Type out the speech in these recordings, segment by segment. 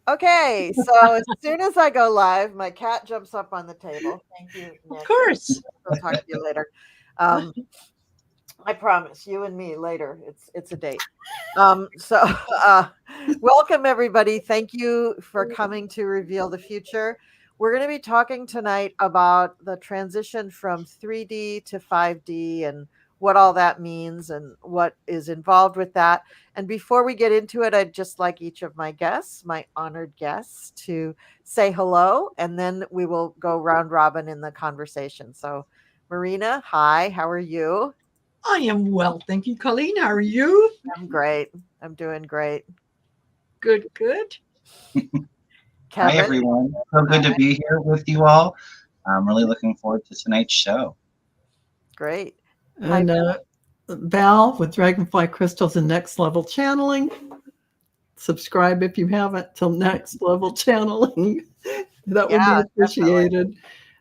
Okay, so as soon as I go live, my cat jumps up on the table. Thank you, Of Nick. course. I'll talk to you later. Um, I promise, you and me later. It's a date. So uh, welcome everybody. Thank you for coming to Reveal the Future. We're going to be talking tonight about the transition from 3D to 5D and what all that means and what is involved with that. And before we get into it, I'd just like each of my guests, my honored guests, to say hello, and then we will go round robin in the conversation. So, Marina, hi, how are you? I am well. Thank you, Colleen. How are you? I'm great. I'm doing great. Good, good. Hi, Kevin, everyone. So good to be here with you all. I'm really looking forward to tonight's show. great. Hi, And Val with Dragonfly Crystals and Next Level Channeling. Subscribe if you haven't till Next Level Channeling. That would be yeah, definitely. appreciated.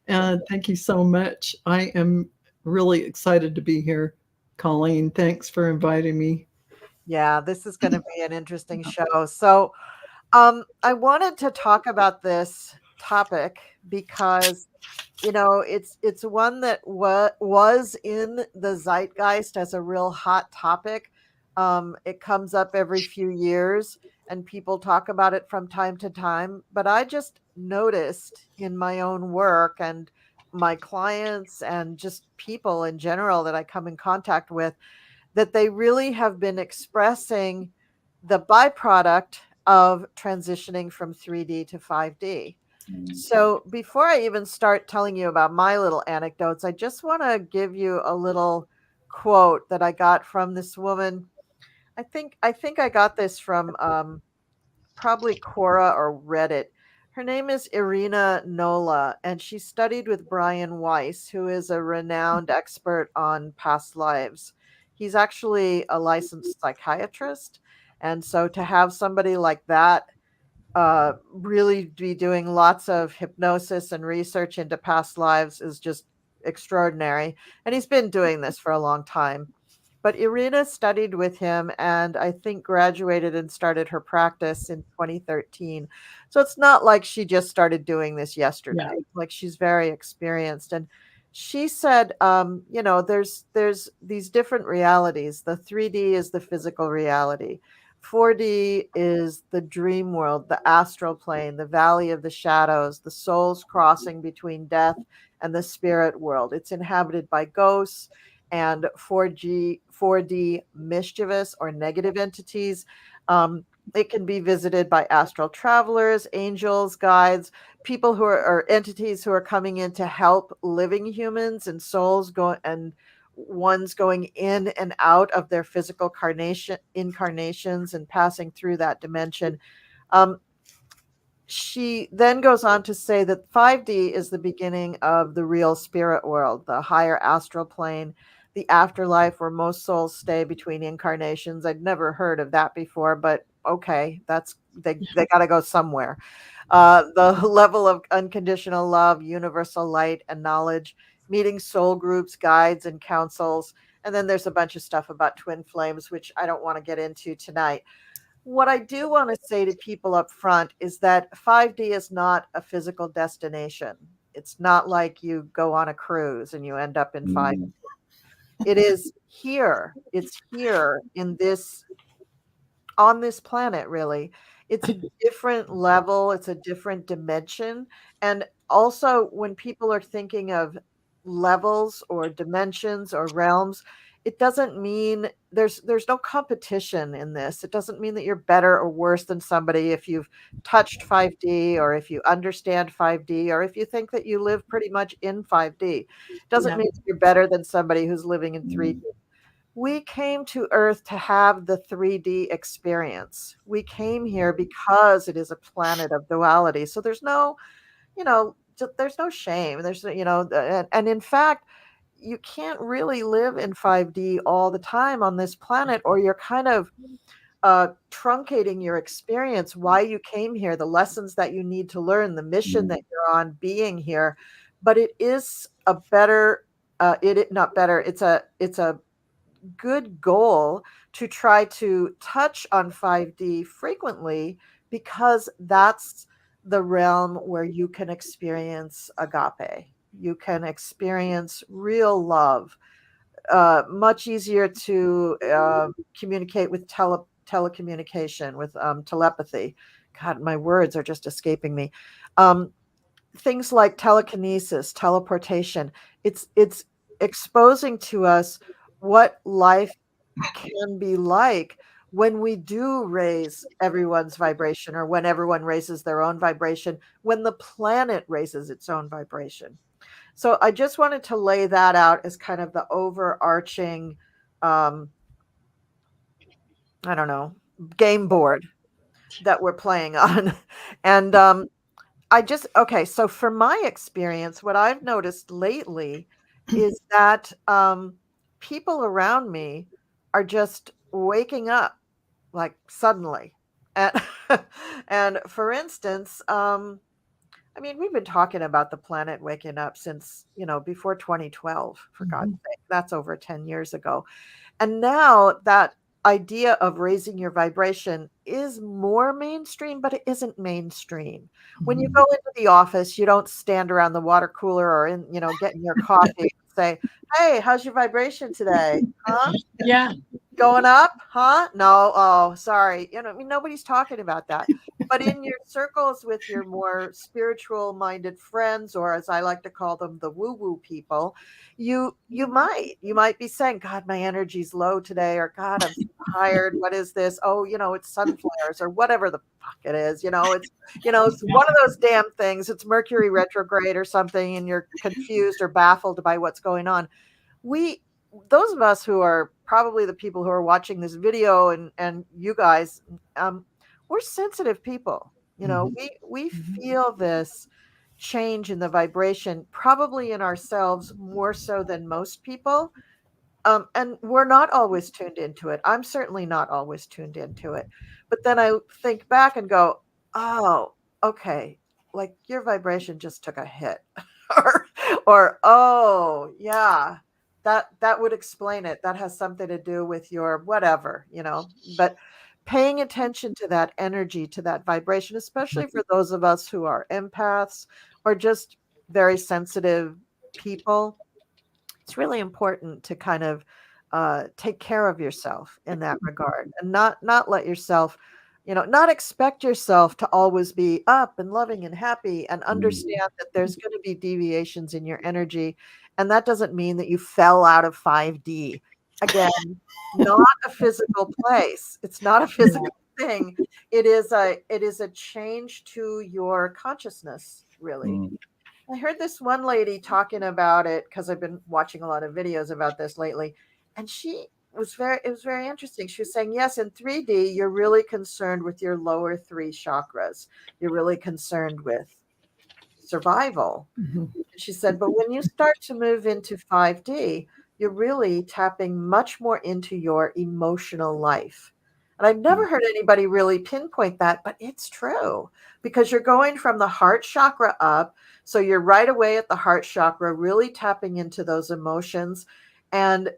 And thank you so much. I am really excited to be here, Colleen. Thanks for inviting me. Yeah, this is going to be an interesting show. So, I wanted to talk about this topic because it's one that was in the zeitgeist as a real hot topic. It comes up every few years, and people talk about it from time to time. But I just noticed in my own work and my clients and just people in general that I come in contact with that they really have been expressing the byproduct of transitioning from 3D to 5D. Mm. So before I even start telling you about my little anecdotes, I just want to give you a little quote that I got from this woman. I think I got this from probably Quora or Reddit. Her name is Irina Nola, and she studied with Brian Weiss, who is a renowned expert on past lives. He's actually a licensed psychiatrist. And so to have somebody like that really be doing lots of hypnosis and research into past lives is just extraordinary. And he's been doing this for a long time. But Irina studied with him and I think graduated and started her practice in 2013. So it's not like she just started doing this yesterday. Yeah. Like she's very experienced. And she said, there's these different realities. The 3D is the physical reality. 4D is the dream world, the astral plane, the valley of the shadows, the souls crossing between death and the spirit world. It's inhabited by ghosts and 4D mischievous or negative entities. It can be visited by astral travelers, angels, guides, people who are or entities who are coming in to help living humans and souls go and ones going in and out of their physical incarnations and passing through that dimension. Um, she then goes on to say that 5D is the beginning of the real spirit world, the higher astral plane, the afterlife where most souls stay between incarnations. I'd never heard of that before, but okay, that's they got to go somewhere. The level of unconditional love, universal light and knowledge, meeting soul groups, guides, and councils. And then there's a bunch of stuff about twin flames, which I don't want to get into tonight. What I do want to say to people up front is that 5D is not a physical destination. It's not like you go on a cruise and you end up in 5D. Mm. It is here. It's here in this on this planet, really. It's a different level, it's a different dimension. And also, when people are thinking of levels or dimensions or realms, it doesn't mean there's no competition in this. It doesn't mean that you're better or worse than somebody if you've touched 5D or if you understand 5D or if you think that you live pretty much in 5D. It doesn't Yeah. mean that you're better than somebody who's living in 3D. Mm. We came to Earth to have the 3D experience. We came here because it is a planet of duality. So there's no, there's no shame. And in fact, you can't really live in 5D all the time on this planet, or you're kind of truncating your experience, why you came here, the lessons that you need to learn, the mission Mm. that you're on being here. But it is a better, not better. It's a good goal to try to touch on 5D frequently because that's the realm where you can experience agape. You can experience real love. Much easier to communicate with telecommunication, with telepathy. God, my words are just escaping me. Um, Things like telekinesis, teleportation. It's exposing to us what life can be like when we do raise everyone's vibration, or when everyone raises their own vibration, when the planet raises its own vibration. So I just wanted to lay that out as kind of the overarching, um, I don't know, game board that we're playing on. And okay, so from my experience, what I've noticed lately is that people around me are just waking up like suddenly. And, and for instance, I mean, we've been talking about the planet waking up since, before 2012, for God's sake. That's over 10 years ago. And now that idea of raising your vibration is more mainstream, but it isn't mainstream. When you go into the office, you don't stand around the water cooler or getting your coffee and say, "Hey, how's your vibration today? Huh? Yeah. Going up? Huh? No. Oh, sorry." I mean, nobody's talking about that. But in your circles with your more spiritual minded friends, or as I like to call them, the woo-woo people, you might be saying, "God, my energy's low today," or "God, I'm so tired. What is this? Oh, it's sunflowers," or whatever the fuck it is. It's one of those damn things. It's Mercury retrograde or something, and you're confused or baffled by what's going on. We Those of us who are probably the people who are watching this video, and you guys, we're sensitive people. We feel this change in the vibration, probably in ourselves more so than most people. And we're not always tuned into it. I'm certainly not always tuned into it. But then I think back and go, "Oh, okay, like your vibration just took a hit." or "Oh, yeah, that would explain it. That has something to do with your whatever." But paying attention to that energy, to that vibration, especially for those of us who are empaths or just very sensitive people, it's really important to kind of take care of yourself in that regard, and not let yourself, not expect yourself to always be up and loving and happy, and understand that there's going to be deviations in your energy. And that doesn't mean that you fell out of 5D. Again, not a physical place. It's not a physical thing. It is a change to your consciousness, really. I heard this one lady talking about it because I've been watching a lot of videos about this lately. And it was very interesting. She was saying, yes, in 3D, you're really concerned with your lower three chakras. You're really concerned with survival. She said, but when you start to move into 5D, you're really tapping much more into your emotional life. And I've never heard anybody really pinpoint that, but it's true, because you're going from the heart chakra up. So you're right away at the heart chakra, really tapping into those emotions. And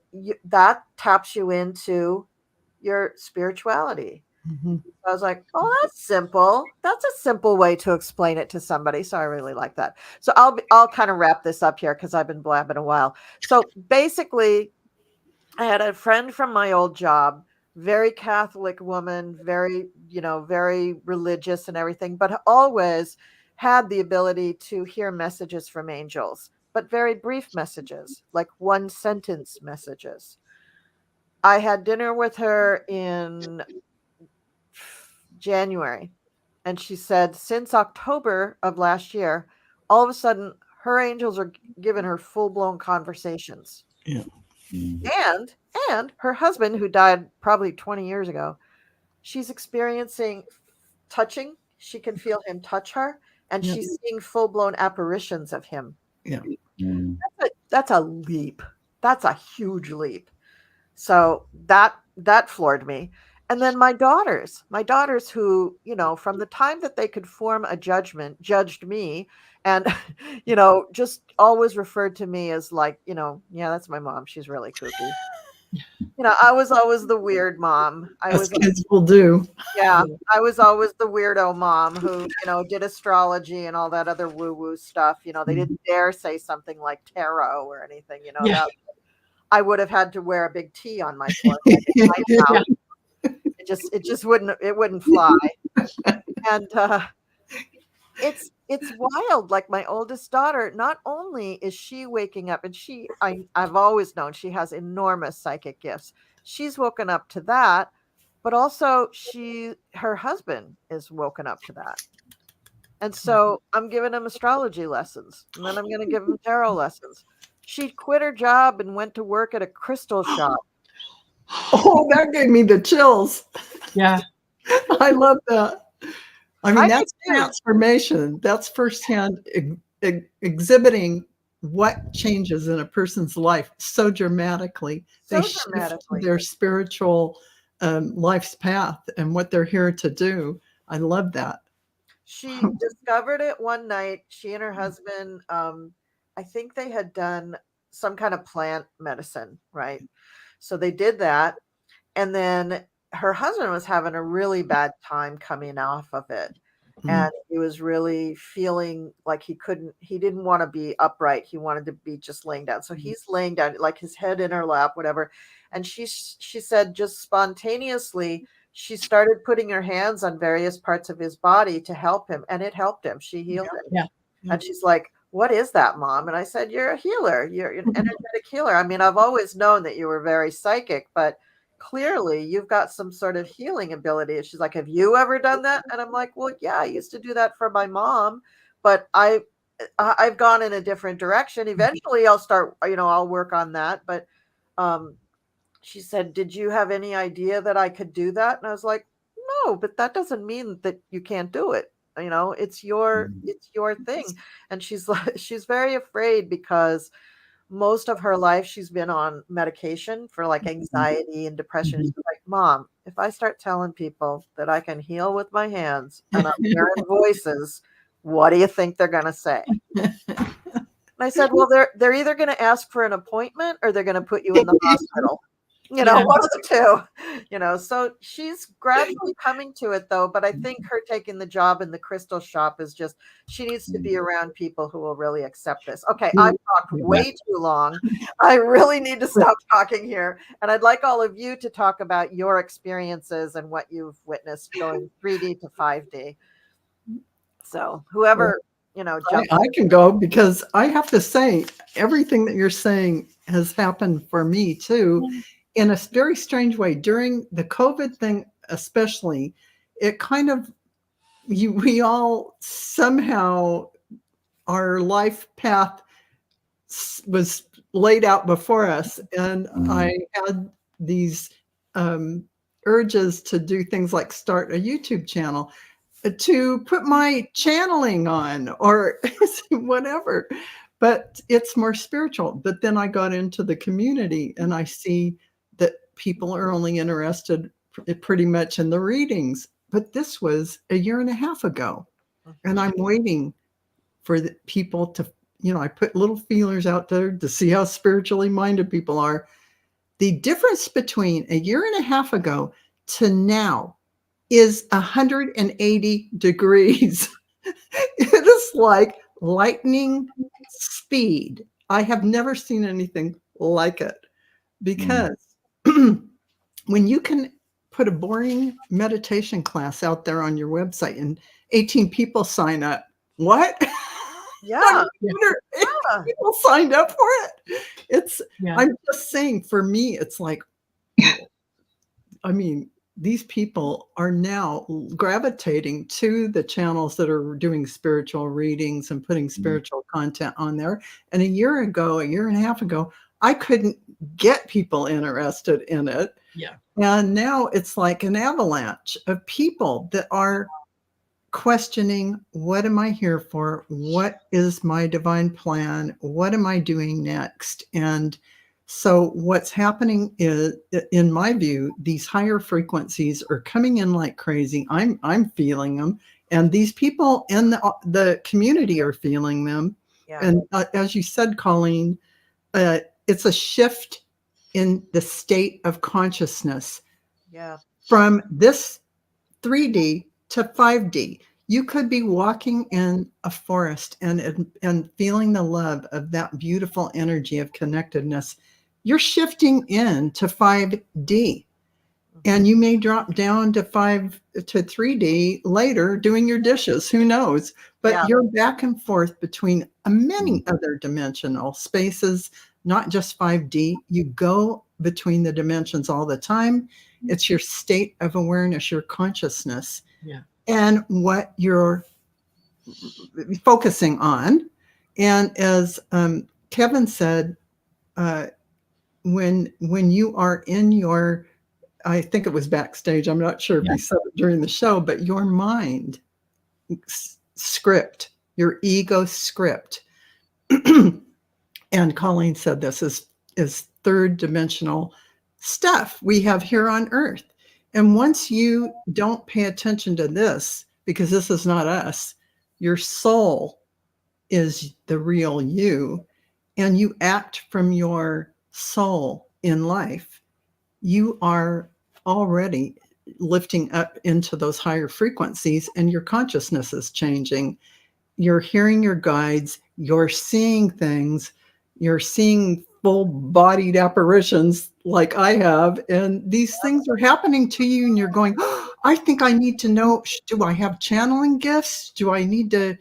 that taps you into your spirituality. I was like, "Oh, that's simple. That's a simple way to explain it to somebody." So I really like that. So I'll kind of wrap this up here because I've been blabbing a while. So basically, I had a friend from my old job, very Catholic woman, very religious and everything, but always had the ability to hear messages from angels, but very brief messages, like one sentence messages. I had dinner with her in January, and she said since October of last year, all of a sudden her angels are giving her full-blown conversations. Yeah. And her husband, who died probably 20 years ago, she's experiencing touching. She can feel him touch her, and she's seeing full-blown apparitions of him. Yeah. That's a leap. That's a huge leap. So that floored me. And then my daughters who, from the time that they could form a judgment, judged me, and, just always referred to me as like, yeah, that's my mom. She's really kooky. I was always the weird mom. As kids will do. Yeah, I was always the weirdo mom who, did astrology and all that other woo-woo stuff. They didn't dare say something like tarot or anything, Yeah. that I would have had to wear a big T on my forehead. Yeah. It just wouldn't fly. And it's wild. Like my oldest daughter, not only is she waking up, and I've always known she has enormous psychic gifts. She's woken up to that, but also her husband is woken up to that. And so I'm giving him astrology lessons, and then I'm going to give him tarot lessons. She quit her job and went to work at a crystal shop. Oh, that gave me the chills. Yeah. I love that. I mean, I that's do too. transformation. That's firsthand exhibiting what changes in a person's life so dramatically. So They shift dramatically. their spiritual life's path and what they're here to do. I love that. She discovered it one night. She and her husband, I think they had done some kind of plant medicine, right? So they did that. And then her husband was having a really bad time coming off of it. And he was really feeling like he didn't want to be upright. He wanted to be just laying down. So he's laying down, like his head in her lap, whatever. And she said just spontaneously, she started putting her hands on various parts of his body to help him. And it helped him. She healed him. Yeah. And she's like, "What is that, Mom?" And I said, "You're a healer. You're an energetic healer. I mean, I've always known that you were very psychic, but clearly you've got some sort of healing ability." And she's like, "Have you ever done that?" And I'm like, "Well, yeah, I used to do that for my mom, but I've gone in a different direction. Eventually I'll start, I'll work on that." But she said, "Did you have any idea that I could do that?" And I was like, "No, but that doesn't mean that you can't do it. It's your thing." And she's like, she's very afraid because most of her life she's been on medication for like anxiety and depression. She's like, "Mom, if I start telling people that I can heal with my hands and I'm hearing voices, what do you think they're going to say?" And I said, "Well, they're either going to ask for an appointment or they're going to put you in the hospital. One of the two." So she's gradually coming to it though. But I think her taking the job in the crystal shop is just, she needs to be around people who will really accept this. Okay, I've talked way too long. I really need to stop talking here. And I'd like all of you to talk about your experiences and what you've witnessed going 3D to 5D. So whoever, jump. I can go because I have to say everything that you're saying has happened for me too. In a very strange way during the COVID thing, especially, it kind of, we all somehow, our life path was laid out before us. And I had these urges to do things like start a YouTube channel, to put my channeling on or whatever, but it's more spiritual. But then I got into the community and I see that people are only interested pretty much in the readings. But this was a year and a half ago. And I'm waiting for the people to, I put little feelers out there to see how spiritually minded people are. The difference between a year and a half ago to now is 180 degrees. It is like lightning speed. I have never seen anything like it, because when you can put a boring meditation class out there on your website and 18 people sign up, what? Yeah. People signed up for it. I'm just saying, for me, it's like, I mean, these people are now gravitating to the channels that are doing spiritual readings and putting spiritual content on there. And a year and a half ago, I couldn't get people interested in it. Yeah. And now it's like an avalanche of people that are questioning, what am I here for? What is my divine plan? What am I doing next? And so what's happening is, in my view, these higher frequencies are coming in like crazy. I'm feeling them. And these people in the community are feeling them. Yeah. And as you said, Colleen, it's a shift in the state of consciousness Yeah. from this 3D to 5D. You could be walking in a forest and feeling the love of that beautiful energy of connectedness. You're shifting into 5D. And you may drop down to 3D later doing your dishes. Who knows? But Yeah. you're back and forth between many other dimensional spaces, not just 5D. You go between the dimensions all the time. It's your state of awareness, your consciousness, Yeah. and what you're focusing on. And as Kevin said, when you are in your, I think it was backstage, I'm not sure if he said it during the show, but your mind script, your ego script, and Colleen said this is third dimensional stuff we have here on Earth. And once you don't pay attention to this, because this is not us, your soul is the real you, and you act from your soul in life, you are already lifting up into those higher frequencies, and your consciousness is changing. You're hearing your guides, you're seeing things, you're seeing full-bodied apparitions like I have, and these things are happening to you, and you're going, oh, I think I need to know, do I have channeling gifts? Do I need to,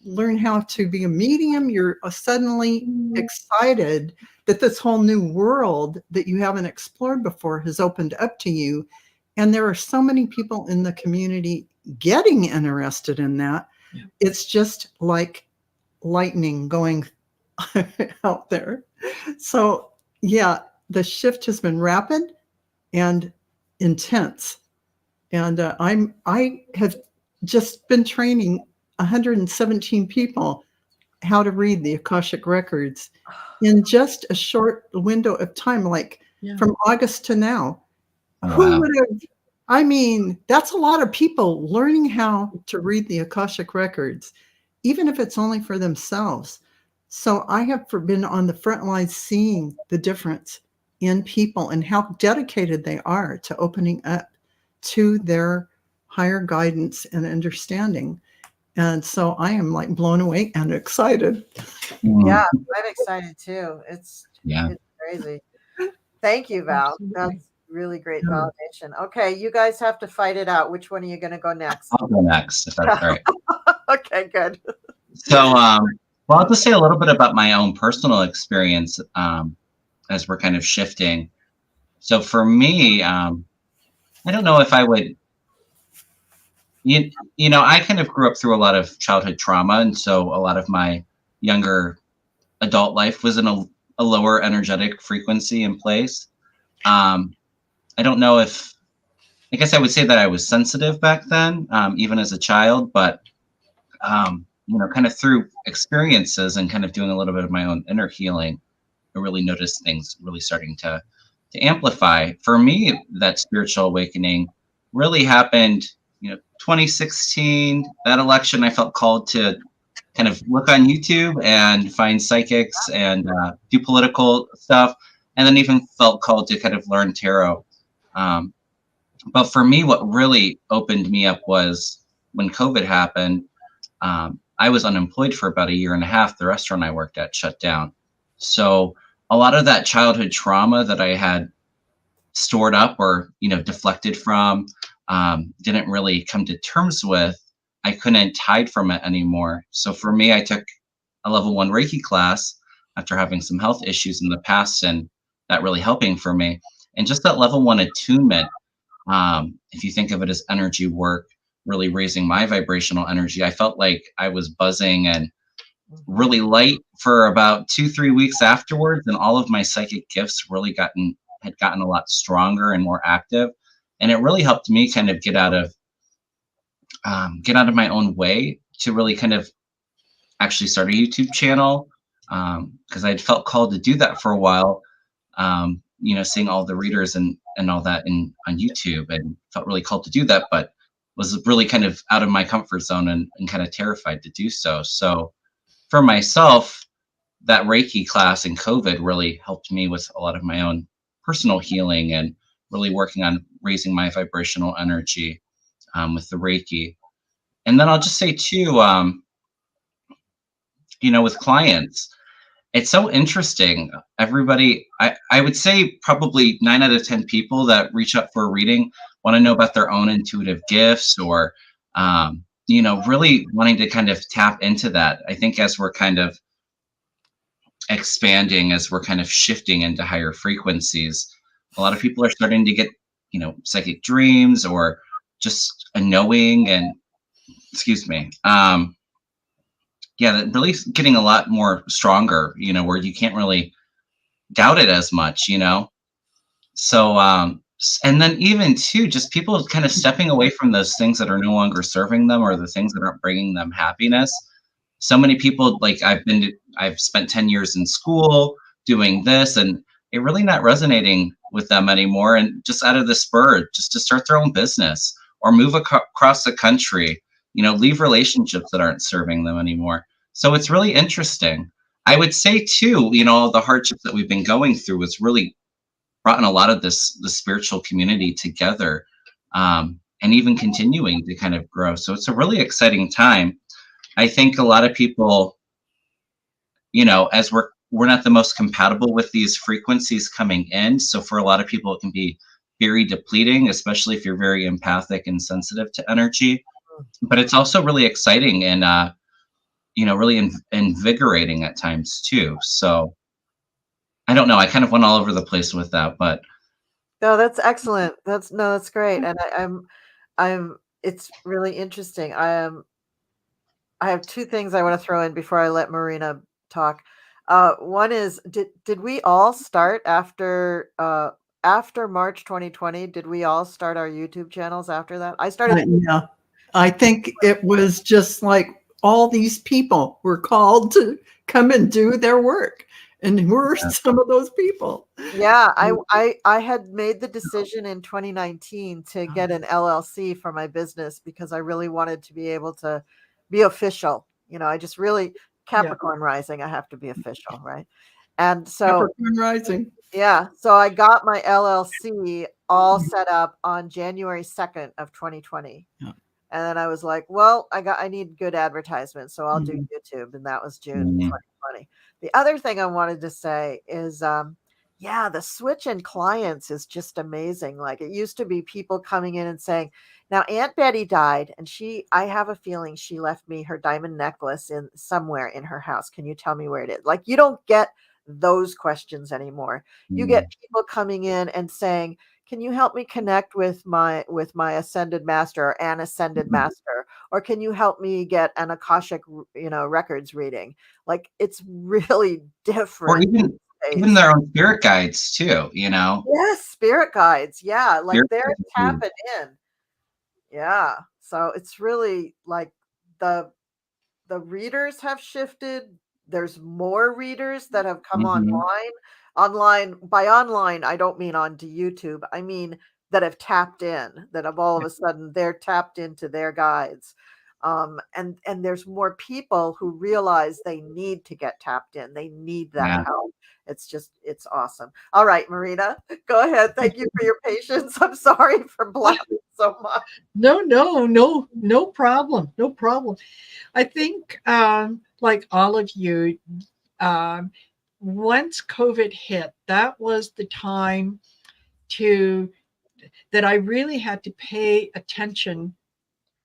learn how to be a medium? You're suddenly excited that this whole new world that you haven't explored before has opened up to you. And there are so many people in the community getting interested in that. Yeah. It's just like lightning going out there. So yeah, the shift has been rapid and intense. And I have just been training 117 people how to read the Akashic records in just a short window of time, like from August to now. Wow. Who would have, I mean, that's a lot of people learning how to read the Akashic records, even if it's only for themselves. So I have been on the front lines seeing the difference in people and how dedicated they are to opening up to their higher guidance and understanding. And so I am like blown away and excited. Yeah, I'm excited too. It's Yeah. it's crazy. Thank you, Val. Absolutely. That's really great validation. Okay, you guys have to fight it out. Which one are you going to go next? I'll go next, if that's all right. Okay, good. So, well, I'll just say a little bit about my own personal experience as we're kind of shifting. So for me, I don't know if I would, I kind of grew up through a lot of childhood trauma. And so a lot of my younger adult life was in a lower energetic frequency in place. I don't know if, I guess I would say that I was sensitive back then, even as a child, but, kind of through experiences and kind of doing a little bit of my own inner healing, I really noticed things really starting to amplify. For me, that spiritual awakening really happened, 2016, that election, I felt called to kind of look on YouTube and find psychics and do political stuff, and then even felt called to kind of learn tarot. But for me, what really opened me up was when COVID happened. I was unemployed for about a year and a half. The restaurant I worked at shut down. So a lot of that childhood trauma that I had stored up or, deflected from, didn't really come to terms with, I couldn't hide from it anymore. So for me, I took a level 1 Reiki class after having some health issues in the past, and that really helping for me. And just that level 1 attunement, if you think of it as energy work, really raising my vibrational energy, I felt like I was buzzing and really light for about 2-3 weeks afterwards. And all of my psychic gifts really had gotten a lot stronger and more active. And it really helped me kind of get out of my own way to really kind of actually start a YouTube channel. Cause I'd felt called to do that for a while. Seeing all the readers and all that on YouTube, and felt really called to do that, but was really kind of out of my comfort zone and kind of terrified to do so. So for myself, that Reiki class in COVID really helped me with a lot of my own personal healing and really working on raising my vibrational energy with the Reiki. And then I'll just say too, with clients, it's so interesting. Everybody, I would say probably 9 out of 10 people that reach out for a reading want to know about their own intuitive gifts or, really wanting to kind of tap into that. I think as we're kind of expanding, as we're kind of shifting into higher frequencies, a lot of people are starting to get, psychic dreams or just a knowing and, excuse me, yeah, that really getting a lot more stronger, where you can't really doubt it as much, So, and then even too, just people kind of stepping away from those things that are no longer serving them or the things that aren't bringing them happiness. So many people, like I've spent 10 years in school doing this and it really not resonating with them anymore. And just out of the spur, just to start their own business or move across the country, leave relationships that aren't serving them anymore. So it's really interesting. I would say too, all the hardships that we've been going through was really brought in a lot of the spiritual community together, and even continuing to kind of grow. So it's a really exciting time. I think a lot of people, as we're not the most compatible with these frequencies coming in. So for a lot of people, it can be very depleting, especially if you're very empathic and sensitive to energy. But it's also really exciting and, really invigorating at times too. So I don't know. I kind of went all over the place with that, but No, that's excellent. That's great. And it's really interesting. I have two things I want to throw in before I let Marina talk. One is, did we all start after March 2020? Did we all start our YouTube channels after that? I started. Yeah, I think it was just like all these people were called to come and do their work. And who are some of those people? Yeah, I had made the decision in 2019 to get an LLC for my business because I really wanted to be able to be official. I just really Capricorn rising, I have to be official, right? And so Capricorn rising. yeah, so I got my LLC all set up on January 2nd of 2020. Yeah. And then I was like, well, I need good advertisement, so I'll do YouTube. And that was June 2020. The other thing I wanted to say is, the switch in clients is just amazing. Like it used to be people coming in and saying, now Aunt Betty died and I have a feeling she left me her diamond necklace in somewhere in her house. Can you tell me where it is? Like you don't get those questions anymore. You get people coming in and saying, can you help me connect with my ascended master or an ascended master, or can you help me get an Akashic records reading? Like it's really different. Or even their own spirit guides too, Yes, spirit guides. Yeah, like they're tapping in. Yeah, so it's really like the readers have shifted. There's more readers that have come online. By online, I don't mean onto YouTube. I mean that have tapped in, that have all of a sudden they're tapped into their guides. And there's more people who realize they need to get tapped in. They need that help. It's awesome. All right, Marina, go ahead. Thank you for your patience. I'm sorry for blabbing so much. No problem. No problem. I think, like all of you, once COVID hit, that was the time that I really had to pay attention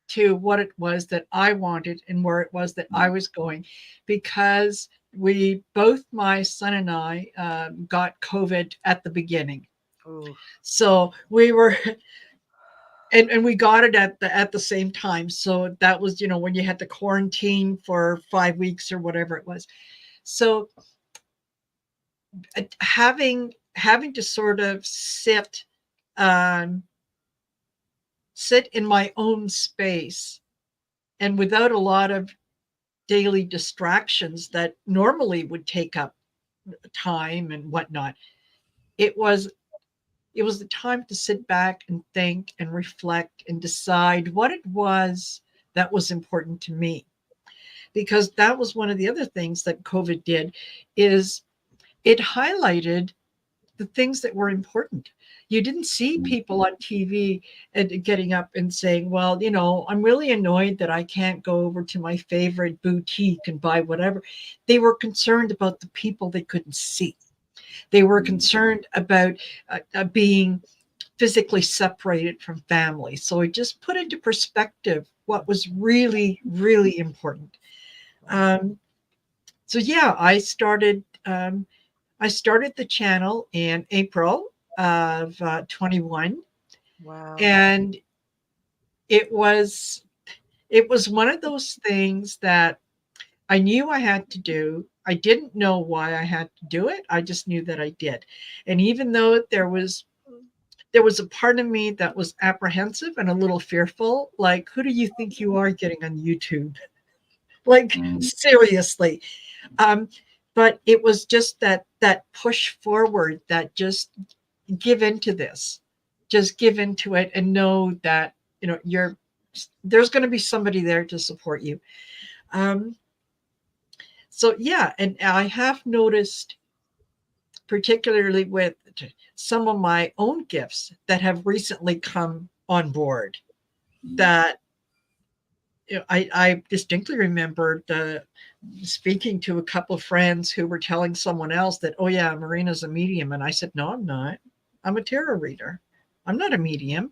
to what it was that I wanted and where it was that I was going, because both my son and I got COVID at the beginning. Ooh. So we were, and we got it at the same time. So that was, when you had to quarantine for 5 weeks or whatever it was. So having to sort of sit in my own space and without a lot of daily distractions that normally would take up time and whatnot, it was the time to sit back and think and reflect and decide what it was that was important to me. because that was one of the other things that COVID did, is it highlighted the things that were important. You didn't see people on TV and getting up and saying, well, I'm really annoyed that I can't go over to my favorite boutique and buy whatever. They were concerned about the people they couldn't see. They were concerned about being physically separated from family. So it just put into perspective what was really, really important. So yeah, I started the channel in April of 21, Wow. and it was one of those things that I knew I had to do. I didn't know why I had to do it. I just knew that I did. And even though there was a part of me that was apprehensive and a little fearful, like, who do you think you are getting on YouTube? Like, seriously. But it was just that push forward, that just give into this, just give into it, and know that there's going to be somebody there to support you. So yeah, and I have noticed, particularly with some of my own gifts that have recently come on board, that I distinctly remembered speaking to a couple of friends who were telling someone else that, oh yeah, Marina's a medium. And I said, no, I'm not. I'm a tarot reader. I'm not a medium.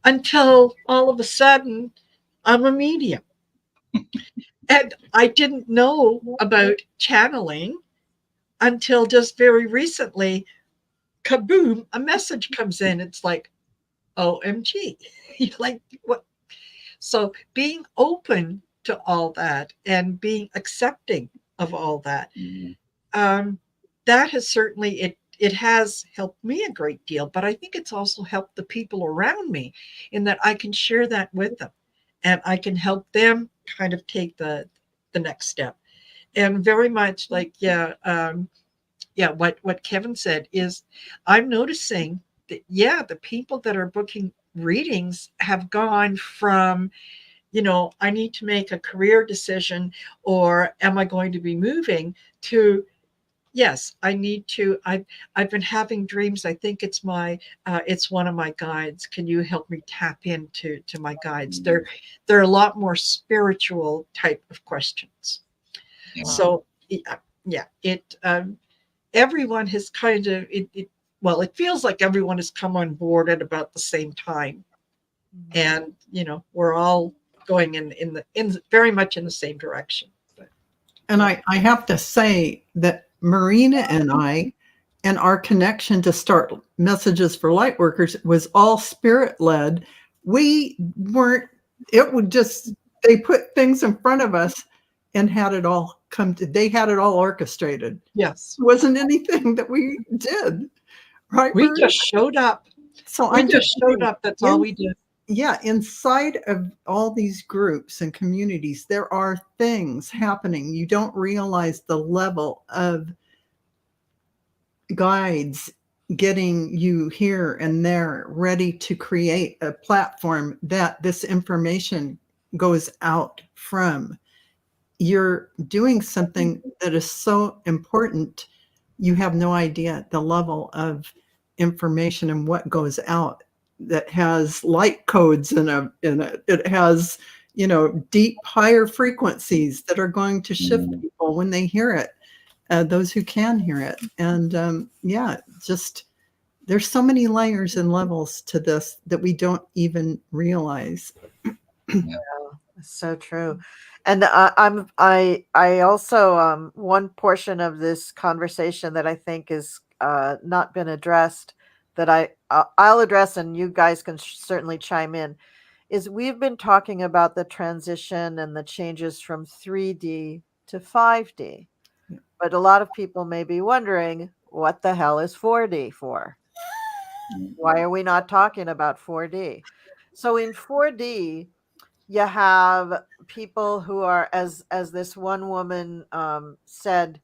Until all of a sudden, I'm a medium. And I didn't know about channeling until just very recently. Kaboom, a message comes in. It's like, OMG. You're like, what? So being open to all that and being accepting of all that, that has certainly, it has helped me a great deal, but I think it's also helped the people around me, in that I can share that with them and I can help them kind of take the next step. And very much like, what Kevin said is, I'm noticing that, the people that are booking readings have gone from, I need to make a career decision, or am I going to be moving, to, yes, I need to, I've been having dreams. I think it's it's one of my guides. Can you help me tap into my guides? They're a lot more spiritual type of questions. Yeah. So everyone has kind of, it feels like everyone has come on board at about the same time. And, we're all going in very much in the same direction. But, and I have to say that Marina and I, and our connection to start Messages for Lightworkers, was all spirit led. We weren't, it would just, they put things in front of us and had it all they had it all orchestrated. yes. It wasn't anything that we did, right? We Marina? just showed up. So We just showed up. That's all we did. Yeah, inside of all these groups and communities, there are things happening. You don't realize the level of guides getting you here and there, ready to create a platform that this information goes out from. You're doing something that is so important. You have no idea the level of information and what goes out that has light codes in it. It has, deep higher frequencies that are going to shift people when they hear it, those who can hear it. And just there's so many layers and levels to this that we don't even realize. Yeah, so true. And I also, one portion of this conversation that I think is not been addressed, that I'll address, and you guys can certainly chime in, is we've been talking about the transition and the changes from 3D to 5D. But a lot of people may be wondering, what the hell is 4D for? Why are we not talking about 4D? So in 4D, you have people who are, as this one woman said,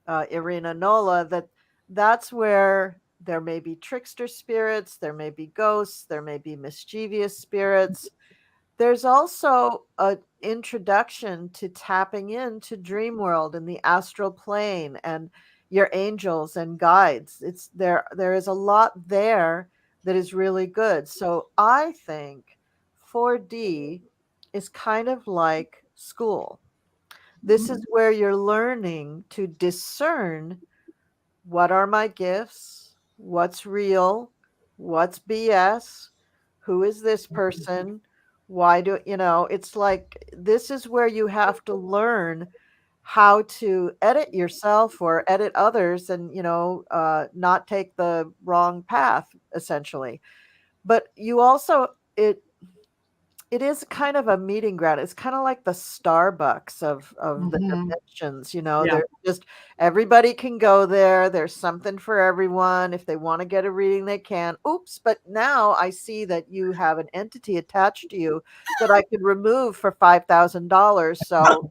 Irina Nola, that's where there may be trickster spirits, there may be ghosts, there may be mischievous spirits, There's also an introduction to tapping into dream world and the astral plane and your angels and guides. It's there is a lot there that is really good. So I think 4D is kind of like school. This is where you're learning to discern what are my gifts, what's real, what's BS, who is this person, why do it's like this is where you have to learn how to edit yourself or edit others and not take the wrong path essentially. But you also it is kind of a meeting ground. It's kind of like the Starbucks of the Mhm. dimensions, Yeah. there's just everybody can go there. There's something for everyone. If they want to get a reading, they can. Oops, but now I see that you have an entity attached to you that I could remove for $5,000. So,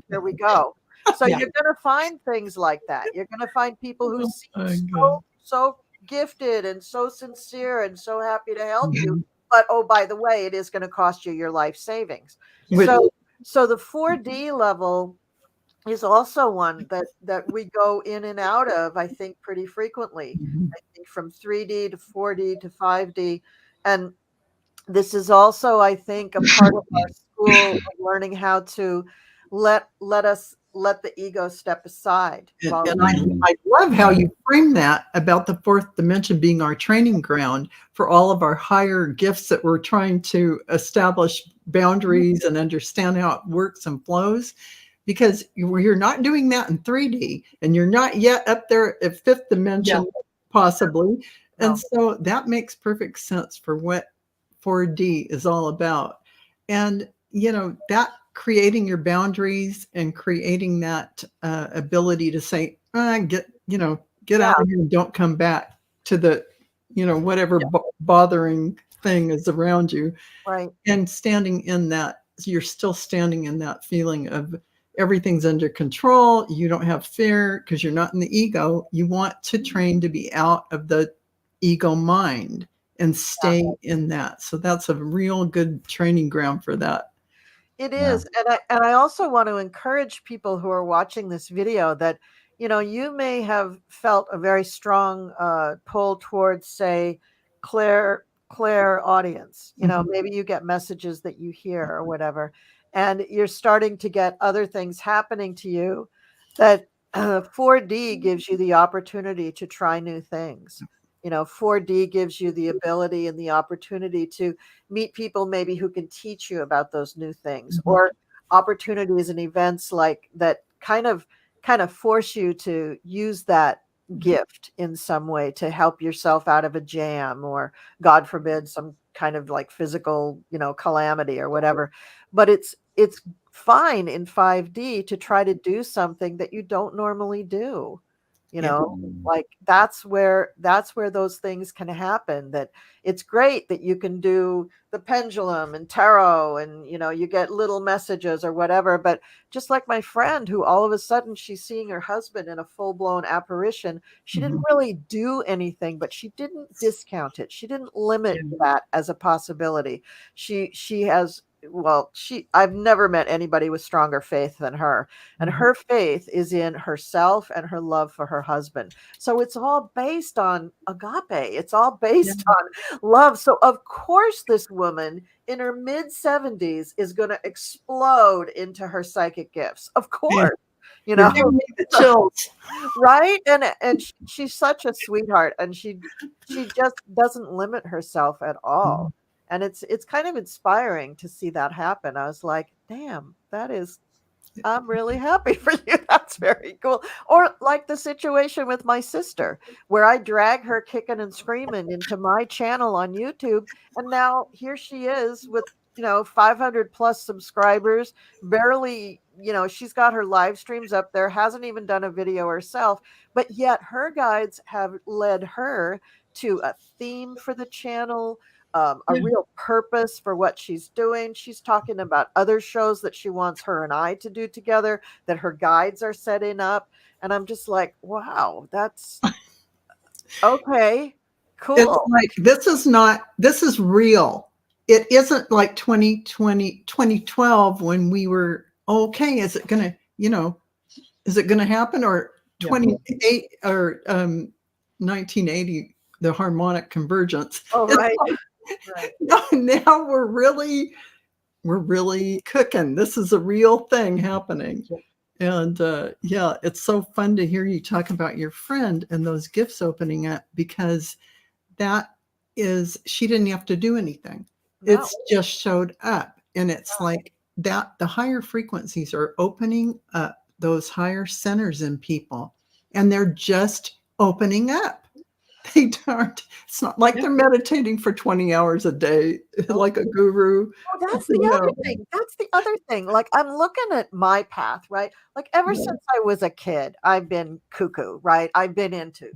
here we go. So Yeah. you're going to find things like that. You're going to find people who Oh seem my God. so gifted and so sincere and so happy to help you, Mhm. but oh, by the way, it is going to cost you your life savings. Which, So the 4D level is also one that we go in and out of, I think, pretty frequently. I think from 3D to 4D to 5D. And this is also, I think, a part of our school of learning how to let the ego step aside while and Mhm. I love how Right. you frame that about the fourth dimension being our training ground for all of our higher gifts that we're trying to establish boundaries and understand how it works and flows. Because you're not doing that in 3D and you're not yet up there at fifth Yeah. dimension, possibly. And no. so that makes perfect sense for what 4D is all about. And, that creating your boundaries and creating that ability to say, get Yeah, out of here and don't come back to the, whatever Yeah. bothering thing is around you. right. And standing in that, you're still standing in that feeling of everything's under control. You don't have fear because you're not in the ego. You want to train to be out of the ego mind and Yeah. stay in that. So that's a real good training ground for that. It Yeah. is, and I also want to encourage people who are watching this video that, you may have felt a very strong pull towards, say, Claire audience. Maybe you get messages that you hear or whatever, and you're starting to get other things happening to you that 4D gives you the opportunity to try new things. 4D gives you the ability and the opportunity to meet people maybe who can teach you about those new things, Mhm. or opportunities and events like that kind of force you to use that gift in some way to help yourself out of a jam, or god forbid some kind of like physical calamity or whatever. But it's fine in 5D to try to do something that you don't normally do, you Yeah. know Mhm. like that's where those things can happen. That it's great that you can do the pendulum and tarot, and you get little messages or whatever. But just like my friend, who all of a sudden she's seeing her husband in a full-blown apparition, she didn't Mhm. really do anything, but she didn't discount it. She didn't limit Yeah. that as a possibility. She has, well, I've never met anybody with stronger faith than her. And Mhm. her faith is in herself and her love for her husband. So it's all based on agape. It's all Yeah. based on love. So of course this woman in her mid 70s is going to explode into her psychic gifts. Of Yeah. course. You You're know, giving me the chills. right? And she's such a sweetheart, and she just doesn't limit herself at all. Mhm. And it's kind of inspiring to see that happen. I was like, damn, I'm really happy for you. That's very cool. Or like the situation with my sister, where I drag her kicking and screaming into my channel on YouTube. And now here she is with, 500 plus subscribers, barely, she's got her live streams up there, hasn't even done a video herself, but yet her guides have led her to a theme for the channel, a Yeah. real purpose for what she's doing. She's talking about other shows that she wants her and I to do together, that her guides are setting up. And I'm just like, wow, that's okay, It's cool. like this is real. it isn't like 2020, 2012 when we were, okay, is it going to, is it going to happen? Or 28 or 1980, the harmonic convergence. Oh, right. Right. Now we're really cooking. This is a real thing happening. And yeah, it's so fun to hear you talk about your friend and those gifts opening up, because that is, she didn't have to do anything. No. It's just showed up. And it's like that the higher frequencies are opening up those higher centers in people, and they're just opening up. They aren't, it's not like they're meditating for 20 hours a day like a guru. Oh, that's the other thing. That's the other thing. Like, I'm looking at my path, right? Like, ever since I was a kid, I've been cuckoo, right? I've been into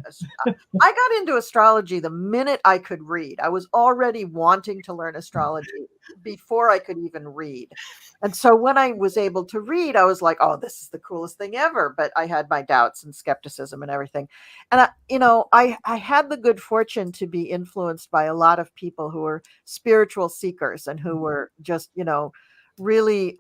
I got into astrology the minute I could read. I was already wanting to learn astrology before I could even read. And so when I was able to read, I was like, oh, this is the coolest thing ever. But I had my doubts and skepticism and everything. And I had the good fortune to be influenced by a lot of people who were spiritual seekers and who were just, really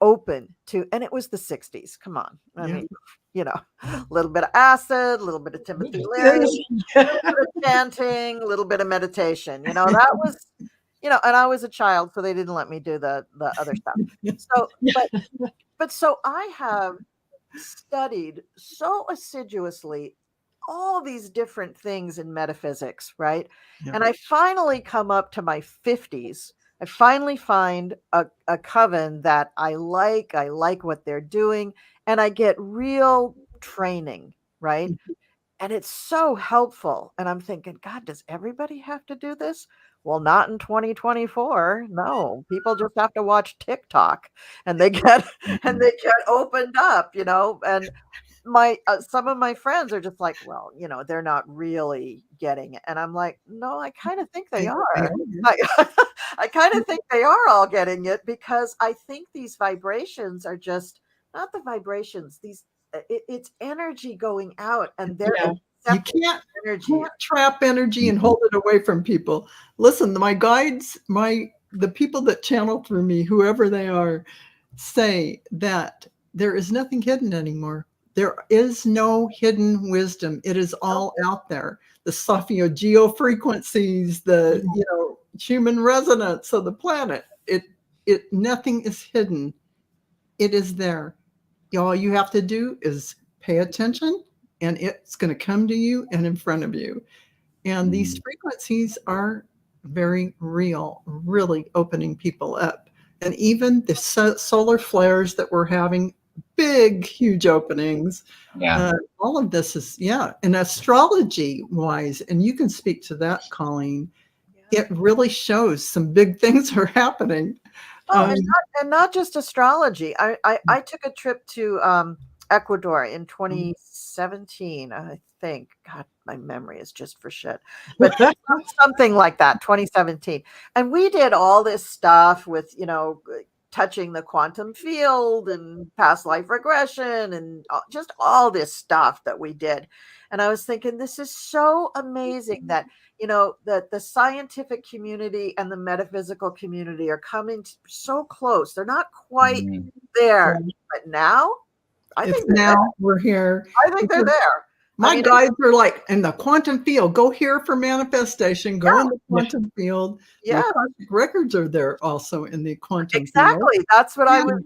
open to, and it was the 60s. Come on. I mean, a little bit of acid, a little bit of Timothy Leary, a little bit of chanting, a little bit of meditation. That was, and I was a child, so they didn't let me do the other stuff. So, but so I have studied so assiduously all these different things in metaphysics, right? Yeah. And I finally come up to my 50s. I finally find a coven that I like. I like what they're doing, and I get real training, right? And it's so helpful. And I'm thinking, God, does everybody have to do this? Well, not in 2024. No, people just have to watch TikTok and they get opened up, and my some of my friends are just like, well, they're not really getting it. And I'm like, no, I kind of think they are. I kind of think they are all getting it, because I think these vibrations are just not the vibrations. It's energy going out, and they're you can't trap energy and hold it away from people. Listen, my guides, the people that channel through me, whoever they are, say that there is nothing hidden anymore. There is no hidden wisdom. It is all out there. The Sophio frequencies, the human resonance of the planet. Nothing is hidden. It is there. All you have to do is pay attention, and it's going to come to you and in front of you. And these frequencies are very real, really opening people up. And even the solar flares that we're having, big, huge openings. Yeah. All of this is, and astrology wise, and you can speak to that, Colleen, it really shows some big things are happening. Oh, and not just astrology. I took a trip to Ecuador in 2017, I think. God, my memory is just for shit. But something like that, 2017. And we did all this stuff with, touching the quantum field and past life regression and just all this stuff that we did. And I was thinking, this is so amazing that, that the scientific community and the metaphysical community are coming so close. They're not quite there, but now I think we're here. I think they're there. My guides are like, in the quantum field, go here for manifestation, go in the quantum field. Yeah. The records are there also in the quantum field. Exactly. That's what I was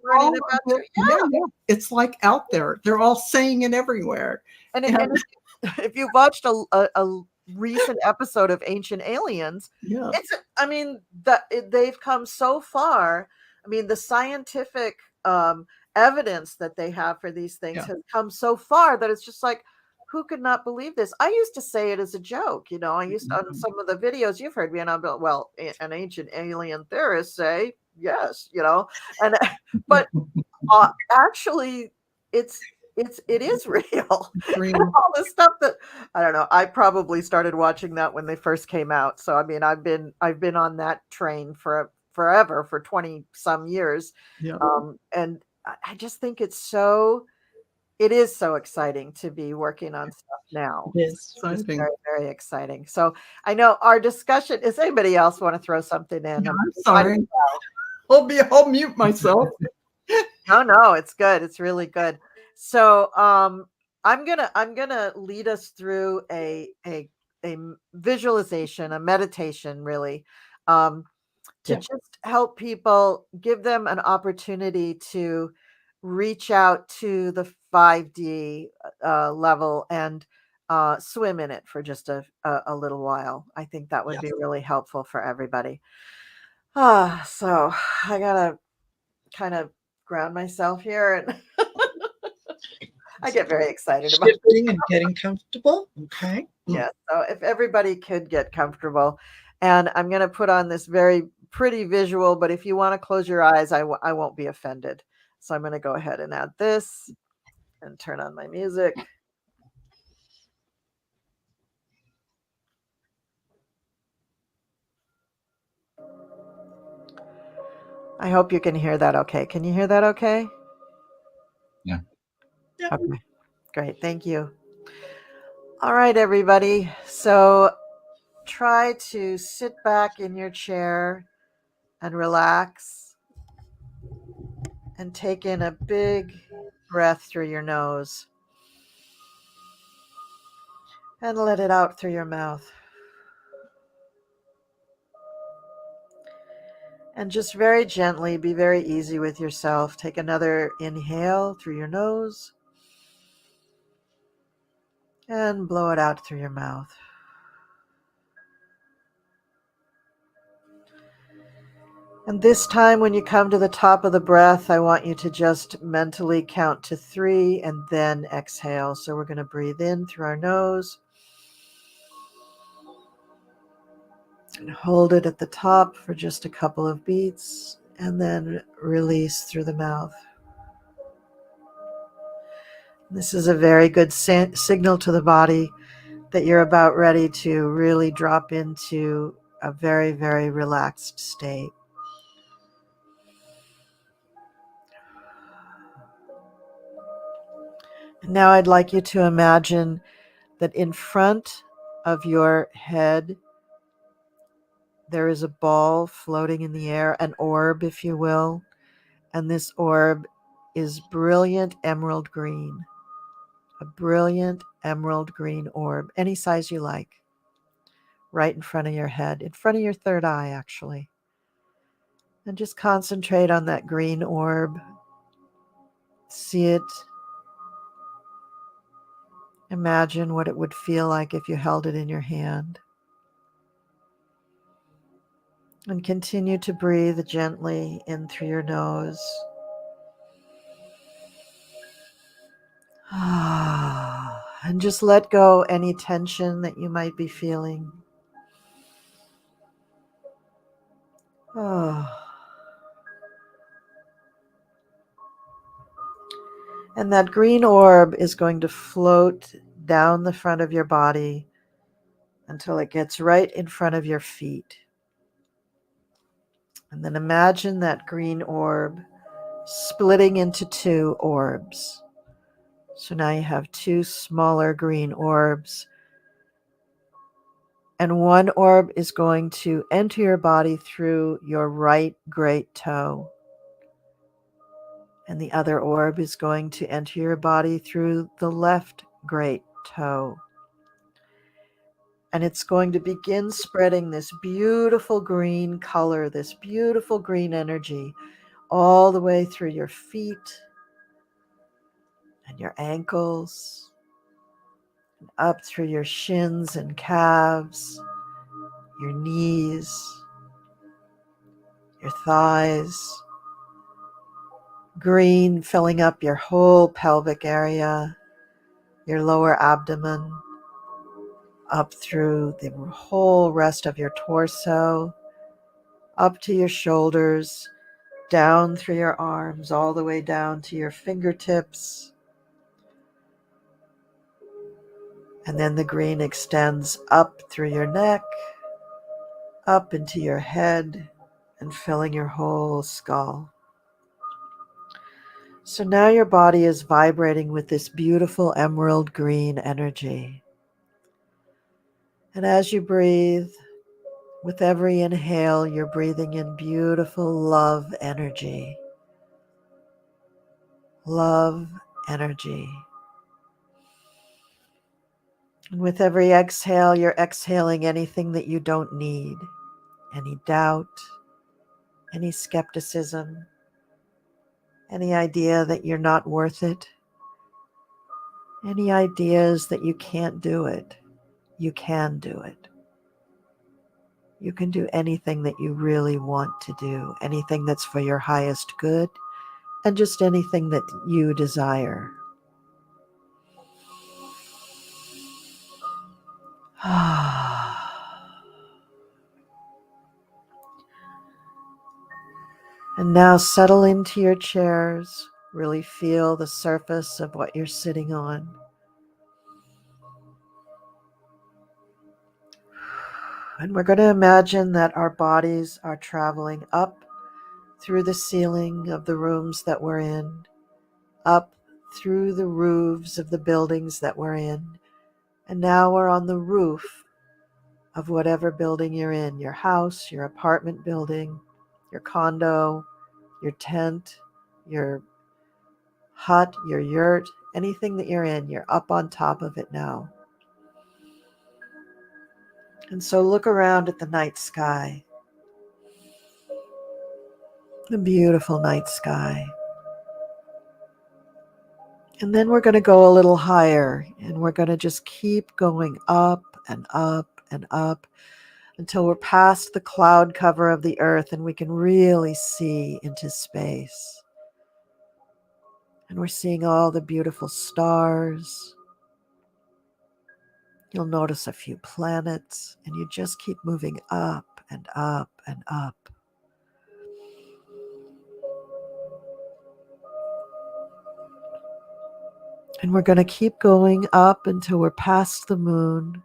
learning about too. Yeah. It's like out there. They're all saying it everywhere. And if you watched a recent episode of Ancient Aliens, they've come so far. I mean, the scientific evidence that they have for these things has come so far that it's just like, who could not believe this? I used to say it as a joke, I used to, on some of the videos you've heard me, and I'm like, well, an ancient alien theorist say yes, and but actually it is real. All this stuff that I don't know. I probably started watching that when they first came out. So I mean, I've been on that train for forever, for 20 some years, and I just think it's so it is so exciting to be working on stuff now. Yes. It's Exciting. very, very exciting. So I know our discussion, does anybody else want to throw something in? Yeah, I'm sorry. I'll mute myself. No, it's good. It's really good. So I'm gonna lead us through a visualization, a meditation, really, to Yeah. just help people, give them an opportunity to reach out to the 5D level and swim in it for just a little while. I think that would Yes. be really helpful for everybody. So I gotta kind of ground myself here, and I get very excited about Shifting and getting comfortable. Okay. yeah. So if everybody could get comfortable, and I'm going to put on this very pretty visual, but if you want to close your eyes, I won't be offended. So I'm going to go ahead and add this and turn on my music. I hope you can hear that okay. Can you hear that okay? Yeah. Yeah. Okay. Great. Thank you. All right, everybody. So try to sit back in your chair and relax and take in a big breath through your nose and let it out through your mouth. And just very gently, be very easy with yourself. Take another inhale through your nose and blow it out through your mouth. And this time, when you come to the top of the breath, I want you to just mentally count to 3 and then exhale. So we're going to breathe in through our nose and hold it at the top for just a couple of beats, and then release through the mouth. This is a very good signal to the body that you're about ready to really drop into a very, very relaxed state. And now I'd like you to imagine that in front of your head, there is a ball floating in the air, an orb, if you will. And this orb is brilliant emerald green, a brilliant emerald green orb, any size you like, right in front of your head, in front of your third eye, actually. And just concentrate on that green orb. See it. Imagine what it would feel like if you held it in your hand. And continue to breathe gently in through your nose. And just let go any tension that you might be feeling. And that green orb is going to float down the front of your body until it gets right in front of your feet. And then imagine that green orb splitting into 2 orbs. So now you have 2 smaller green orbs. And one orb is going to enter your body through your right great toe. And the other orb is going to enter your body through the left great toe. And it's going to begin spreading this beautiful green color, this beautiful green energy, all the way through your feet and your ankles, and up through your shins and calves, your knees, your thighs. Green filling up your whole pelvic area, your lower abdomen, up through the whole rest of your torso, up to your shoulders, down through your arms, all the way down to your fingertips. And then the green extends up through your neck, up into your head, and filling your whole skull. So now your body is vibrating with this beautiful emerald green energy. And as you breathe, with every inhale, you're breathing in beautiful love energy. Love energy. And with every exhale, you're exhaling anything that you don't need, any doubt, any skepticism, any idea that you're not worth it, any ideas that you can't do it. You can do it. You can do anything that you really want to do, anything that's for your highest good, and just anything that you desire. And now settle into your chairs. Really feel the surface of what you're sitting on. And we're going to imagine that our bodies are traveling up through the ceiling of the rooms that we're in, up through the roofs of the buildings that we're in. And now we're on the roof of whatever building you're in, your house, your apartment building, your condo, your tent, your hut, your yurt, anything that you're in, you're up on top of it now. And so look around at the night sky, the beautiful night sky. And then we're going to go a little higher, and we're going to just keep going up and up and up until we're past the cloud cover of the earth and we can really see into space. And we're seeing all the beautiful stars. You'll notice a few planets, and you just keep moving up and up and up. And we're going to keep going up until we're past the moon.